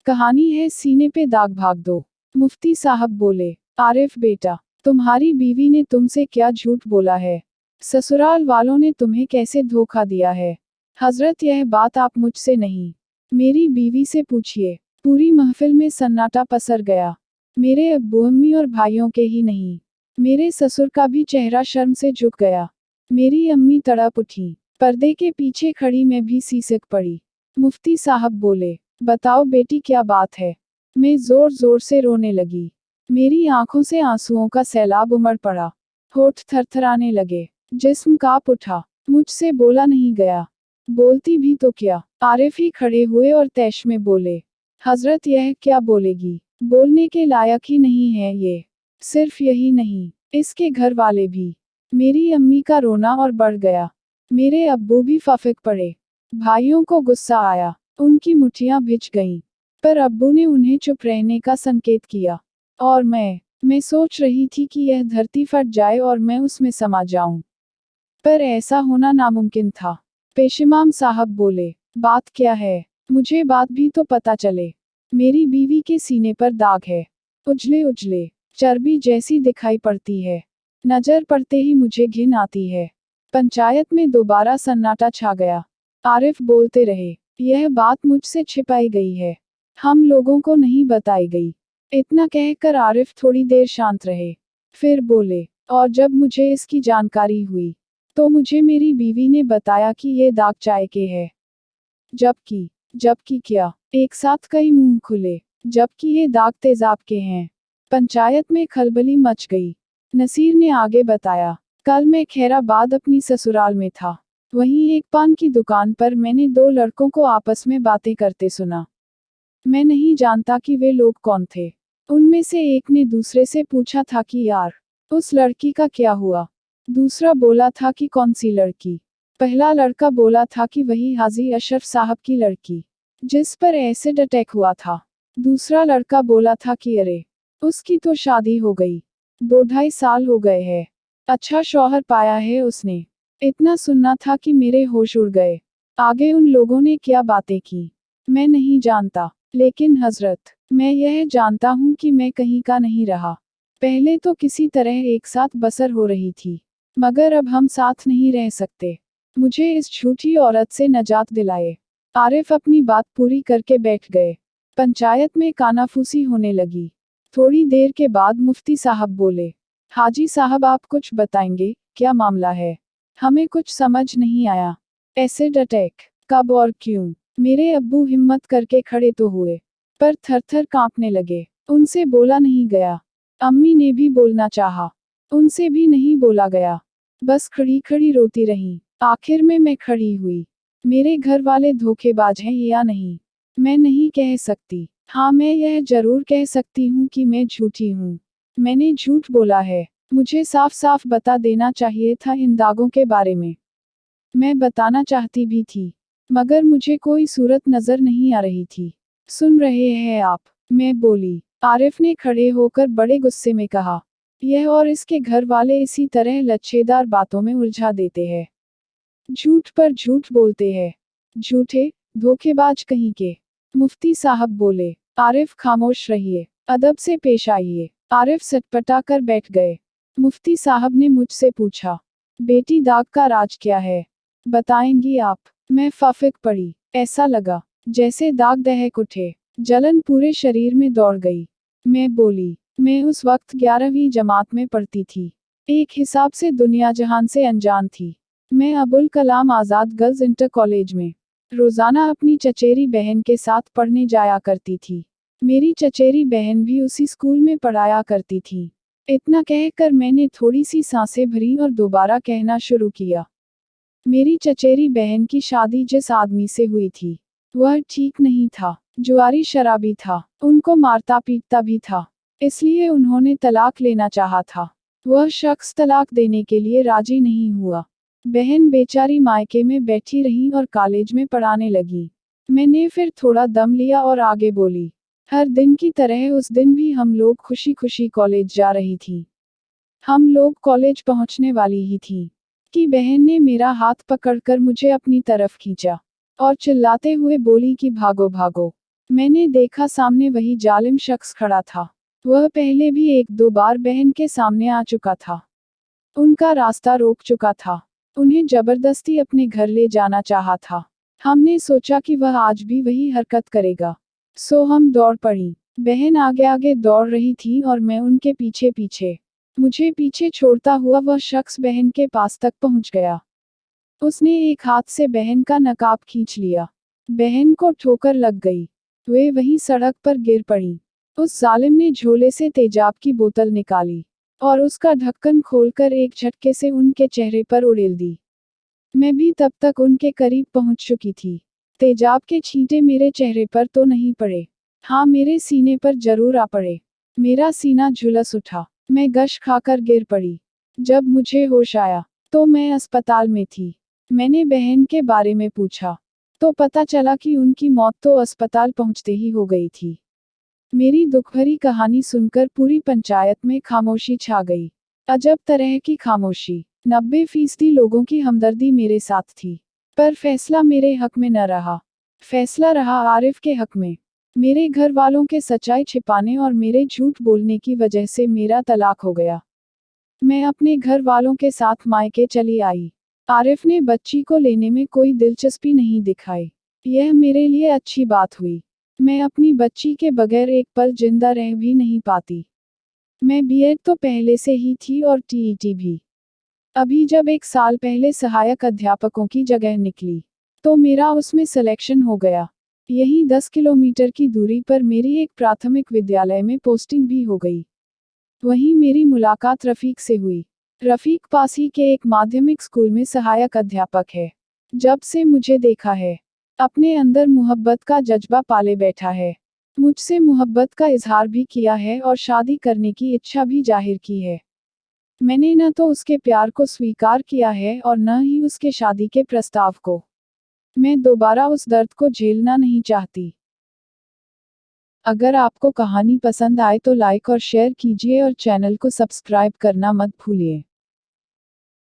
कहानी है सीने पे दाग भाग दो। मुफ्ती साहब बोले, आरिफ बेटा, तुम्हारी बीवी ने तुमसे क्या झूठ बोला है? ससुराल वालों ने तुम्हें कैसे धोखा दिया है? हजरत, यह बात आप मुझसे नहीं, मेरी बीवी से पूछिए। पूरी महफिल में सन्नाटा पसर गया। मेरे अब्बू अम्मी और भाइयों के ही नहीं, मेरे ससुर का भी चेहरा शर्म से झुक गया। मेरी अम्मी तड़प उठी। पर्दे के पीछे खड़ी मैं भी सिसक पड़ी। मुफ्ती साहब बोले, बताओ बेटी, क्या बात है? मैं जोर जोर से रोने लगी। मेरी आंखों से आंसुओं का सैलाब उमड़ पड़ा। होठ थरथराने लगे, जिस्म कांप उठा। मुझसे बोला नहीं गया। बोलती भी तो क्या। आरिफ ही खड़े हुए और तैश में बोले, हजरत, यह क्या बोलेगी? बोलने के लायक ही नहीं है ये। सिर्फ यही नहीं, इसके घर वाले भी। मेरी अम्मी का रोना और बढ़ गया। मेरे अब्बू भी फफक पड़े। भाइयों को गुस्सा आया, उनकी मुट्ठियां भिज गईं। पर अब्बू ने उन्हें चुप रहने का संकेत किया। और मैं सोच रही थी कि यह धरती फट जाए और मैं उसमें समा जाऊं। पर ऐसा होना नामुमकिन था। पेशेमाम साहब बोले, बात क्या है? मुझे बात भी तो पता चले। मेरी बीवी के सीने पर दाग है, उजले उजले, चर्बी जैसी दिखाई पड़ती है। नजर पड़ते ही मुझे घिन आती है। पंचायत में दोबारा सन्नाटा छा गया। आरिफ बोलते रहे, यह बात मुझसे छिपाई गई है, हम लोगों को नहीं बताई गई। इतना कहकर आरिफ थोड़ी देर शांत रहे। फिर बोले, और जब मुझे इसकी जानकारी हुई, तो मुझे मेरी बीवी ने बताया कि ये दाग चाय के है। जबकि क्या? एक साथ कई मुंह खुले। जबकि ये दाग तेजाब के हैं। पंचायत में खलबली मच गई। नसीर ने आगे बताया, कल मैं खैराबाद अपनी ससुराल में था। वहीं एक पान की दुकान पर मैंने दो लड़कों को आपस में बातें करते सुना। मैं नहीं जानता कि वे लोग कौन थे। उनमें से एक ने दूसरे से पूछा था कि यार, उस लड़की का क्या हुआ? दूसरा बोला था कि कौन सी लड़की? पहला लड़का बोला था कि वही हाजी अशरफ साहब की लड़की, जिस पर एसिड अटैक हुआ था। दूसरा लड़का बोला था कि अरे, उसकी तो शादी हो गई, 2-2.5 साल हो गए हैं। अच्छा शौहर पाया है उसने। इतना सुनना था कि मेरे होश उड़ गए। आगे उन लोगों ने क्या बातें की, मैं नहीं जानता। लेकिन हजरत, मैं यह जानता हूँ कि मैं कहीं का नहीं रहा। पहले तो किसी तरह एक साथ बसर हो रही थी, मगर अब हम साथ नहीं रह सकते। मुझे इस झूठी औरत से नजात दिलाए। आरिफ अपनी बात पूरी करके बैठ गए। पंचायत में कानाफूसी होने लगी। थोड़ी देर के बाद मुफ्ती साहब बोले, हाजी साहब, आप कुछ बताएंगे, क्या मामला है? हमें कुछ समझ नहीं आया। एसिड अटैक कब और क्यों? मेरे अब्बू हिम्मत करके खड़े तो हुए, पर थरथर कांपने लगे। उनसे बोला नहीं गया। अम्मी ने भी बोलना चाहा, उनसे भी नहीं बोला गया। बस खड़ी खड़ी रोती रहीं। आखिर में मैं खड़ी हुई। मेरे घर वाले धोखेबाज हैं या नहीं, मैं नहीं कह सकती। हाँ, मैं यह जरूर कह सकती हूँ कि मैं झूठी हूँ। मैंने झूठ बोला है। मुझे साफ साफ बता देना चाहिए था इन दागों के बारे में। मैं बताना चाहती भी थी, मगर मुझे कोई सूरत नजर नहीं आ रही थी। सुन रहे हैं आप? मैं बोली। आरिफ ने खड़े होकर बड़े गुस्से में कहा, यह और इसके घर वाले इसी तरह लच्छेदार बातों में उलझा देते हैं। झूठ पर झूठ बोलते हैं। झूठे धोखेबाज कहीं के। मुफ्ती साहब बोले, आरिफ खामोश रहिए, अदब से पेश आइए। आरिफ सटपटा कर बैठ गए। मुफ्ती साहब ने मुझसे पूछा, बेटी, दाग का राज क्या है? बताएंगी आप? मैं फफक पड़ी। ऐसा लगा जैसे दाग दहक उठे। जलन पूरे शरीर में दौड़ गई। मैं बोली, मैं उस वक्त 11वीं जमात में पढ़ती थी। एक हिसाब से दुनिया जहान से अनजान थी। मैं Abul Kalam Azad girls inter college में रोजाना अपनी चचेरी बहन के साथ पढ़ने जाया करती थी। मेरी चचेरी बहन भी उसी स्कूल में पढ़ाया करती थी। इतना कहकर मैंने थोड़ी सी सांसें भरी और दोबारा कहना शुरू किया। मेरी चचेरी बहन की शादी जिस आदमी से हुई थी, वह ठीक नहीं था। जुआरी शराबी था, उनको मारता पीटता भी था। इसलिए उन्होंने तलाक लेना चाहा था। वह शख्स तलाक देने के लिए राजी नहीं हुआ। बहन बेचारी मायके में बैठी रही और कॉलेज में पढ़ाने लगी। मैंने फिर थोड़ा दम लिया और आगे बोली, हर दिन की तरह उस दिन भी हम लोग खुशी खुशी कॉलेज जा रही थी। हम लोग कॉलेज पहुंचने वाली ही थी कि बहन ने मेरा हाथ पकड़कर मुझे अपनी तरफ खींचा और चिल्लाते हुए बोली कि भागो भागो, मैंने देखा सामने वही जालिम शख्स खड़ा था। वह पहले भी एक दो बार बहन के सामने आ चुका था। उनका रास्ता रोक चुका था। उन्हें जबरदस्ती अपने घर ले जाना चाहा था। हमने सोचा कि वह आज भी वही हरकत करेगा। सो हम दौड़ पड़ी। बहन आगे आगे दौड़ रही थी और मैं उनके पीछे पीछे। मुझे पीछे छोड़ता हुआ वह शख्स बहन के पास तक पहुंच गया। उसने एक हाथ से बहन का नकाब खींच लिया। बहन को ठोकर लग गई। वे वहीं सड़क पर गिर पड़ी। उस जालिम ने झोले से तेजाब की बोतल निकाली और उसका ढक्कन खोलकर एक झटके से उनके चेहरे पर उड़ेल दी। मैं भी तब तक उनके करीब पहुंच चुकी थी। तेजाब के छींटे मेरे चेहरे पर तो नहीं पड़े, हाँ मेरे सीने पर जरूर आ पड़े। मेरा सीना झुलस उठा। मैं गश खाकर गिर पड़ी। जब मुझे होश आया तो मैं अस्पताल में थी। मैंने बहन के बारे में पूछा तो पता चला कि उनकी मौत तो अस्पताल पहुंचते ही हो गई थी। मेरी दुखभरी कहानी सुनकर पूरी पंचायत में खामोशी छा गई। अजब तरह की खामोशी। 90% लोगों की हमदर्दी मेरे साथ थी। पर फैसला मेरे हक में न रहा। फैसला रहा आरिफ के हक में। मेरे घर वालों के सच्चाई छिपाने और मेरे झूठ बोलने की वजह से मेरा तलाक हो गया। मैं अपने घर वालों के साथ मायके चली आई। आरिफ ने बच्ची को लेने में कोई दिलचस्पी नहीं दिखाई। यह मेरे लिए अच्छी बात हुई। मैं अपनी बच्ची के बगैर एक पल जिंदा रह भी नहीं पाती। मैं बीएड तो पहले से ही थी और टीईटी भी। अभी जब 1 साल पहले सहायक अध्यापकों की जगह निकली तो मेरा उसमें सिलेक्शन हो गया। यही 10 किलोमीटर की दूरी पर मेरी एक प्राथमिक विद्यालय में पोस्टिंग भी हो गई। वहीं मेरी मुलाकात रफ़ीक से हुई। रफ़ीक पास ही के एक माध्यमिक स्कूल में सहायक अध्यापक है। जब से मुझे देखा है, अपने अंदर मोहब्बत का जज्बा पाले बैठा है। मुझसे मोहब्बत का इजहार भी किया है और शादी करने की इच्छा भी जाहिर की है। मैंने न तो उसके प्यार को स्वीकार किया है और न ही उसके शादी के प्रस्ताव को। मैं दोबारा उस दर्द को झेलना नहीं चाहती। अगर आपको कहानी पसंद आए तो लाइक और शेयर कीजिए और चैनल को सब्सक्राइब करना मत भूलिए।